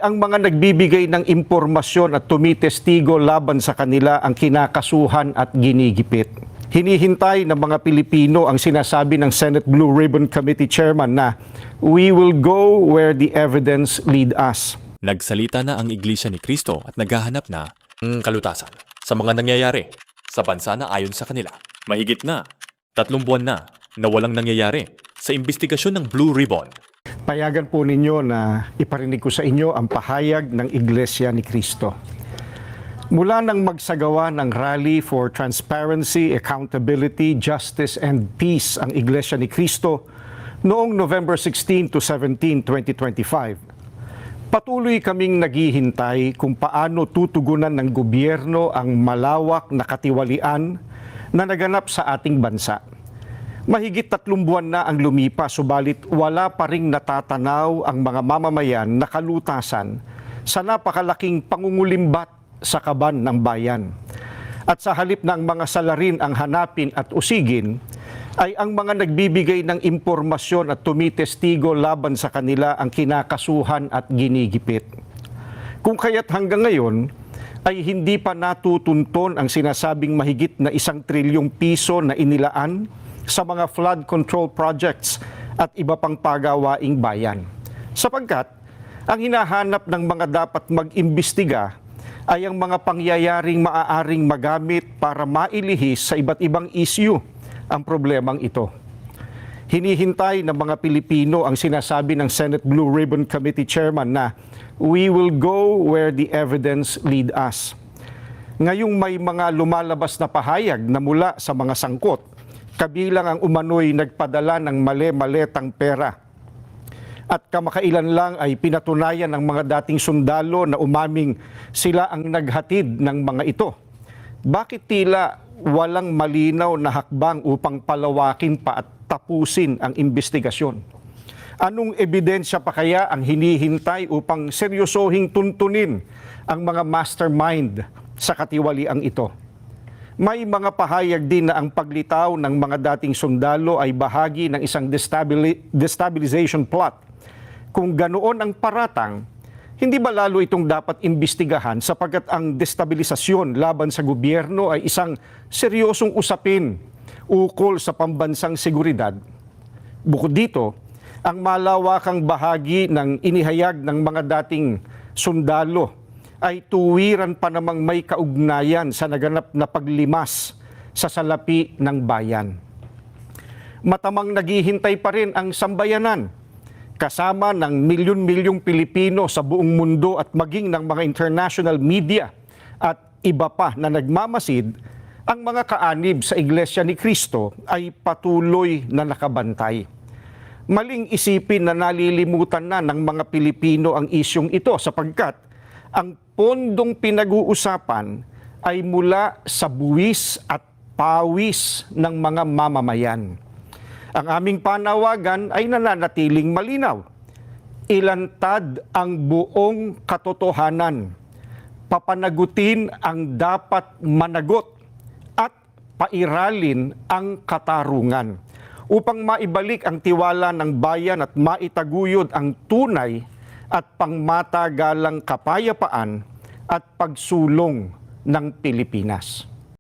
Ang mga nagbibigay ng impormasyon at tumitestigo laban sa kanila ang kinakasuhan at ginigipit. Hinihintay ng mga Pilipino ang sinasabi ng Senate Blue Ribbon Committee Chairman na we will go where the evidence lead us. Nagsalita na ang Iglesia ni Cristo at naghahanap na kalutasan sa mga nangyayari sa bansa na ayon sa kanila. Mahigit na 3 buwan na walang nangyayari sa imbestigasyon ng Blue Ribbon. Payagan po ninyo na iparinig ko sa inyo ang pahayag ng Iglesia ni Cristo. Mula nang magsagawa ng Rally for Transparency, Accountability, Justice and Peace ang Iglesia ni Cristo noong November 16 to 17, 2025, patuloy kaming naghihintay kung paano tutugunan ng gobyerno ang malawak na katiwalian na naganap sa ating bansa. Mahigit 3 buwan na ang lumipas, subalit wala pa ring natatanaw ang mga mamamayan na kalutasan sa napakalaking pangungulimbat sa kaban ng bayan. At sa halip na ang mga salarin ang hanapin at usigin, ay ang mga nagbibigay ng impormasyon at tumitestigo laban sa kanila ang kinakasuhan at ginigipit. Kung kaya't hanggang ngayon, ay hindi pa natutunton ang sinasabing mahigit na 1 trilyong piso na inilaan sa mga flood control projects at iba pang pagawaing bayan. Sapagkat ang hinahanap ng mga dapat mag-imbestiga ay ang mga pangyayaring maaaring magamit para mailihis sa iba't ibang issue ang problemang ito. Hinihintay ng mga Pilipino ang sinasabi ng Senate Blue Ribbon Committee Chairman na we will go where the evidence lead us. Ngayong may mga lumalabas na pahayag na mula sa mga sangkot, kabilang ang umano'y nagpadala ng mali-maletang pera. At kamakailan lang ay pinatunayan ng mga dating sundalo na umaming sila ang naghatid ng mga ito. Bakit tila walang malinaw na hakbang upang palawakin pa at tapusin ang investigasyon? Anong ebidensya pa kaya ang hinihintay upang seryosohing tuntunin ang mga mastermind sa katiwaliang ito? May mga pahayag din na ang paglitaw ng mga dating sundalo ay bahagi ng isang destabilization plot. Kung ganoon ang paratang, hindi ba lalo itong dapat imbestigahan sapagkat ang destabilisasyon laban sa gobyerno ay isang seryosong usapin ukol sa pambansang seguridad? Bukod dito, ang malawakang bahagi ng inihayag ng mga dating sundalo ay tuwiran pa namang may kaugnayan sa naganap na paglimas sa salapi ng bayan. Matamang naghihintay pa rin ang sambayanan, kasama ng milyon-milyong Pilipino sa buong mundo at maging ng mga international media at iba pa na nagmamasid, ang mga kaanib sa Iglesia ni Cristo ay patuloy na nakabantay. Maling isipin na nalilimutan na ng mga Pilipino ang isyong ito sapagkat ang pondong pinag-uusapan ay mula sa buwis at pawis ng mga mamamayan. Ang aming panawagan ay nananatiling malinaw. Ilantad ang buong katotohanan. Papanagutin ang dapat managot at pairalin ang katarungan upang maibalik ang tiwala ng bayan at maitaguyod ang tunay at pangmatagalang kapayapaan at pagsulong ng Pilipinas.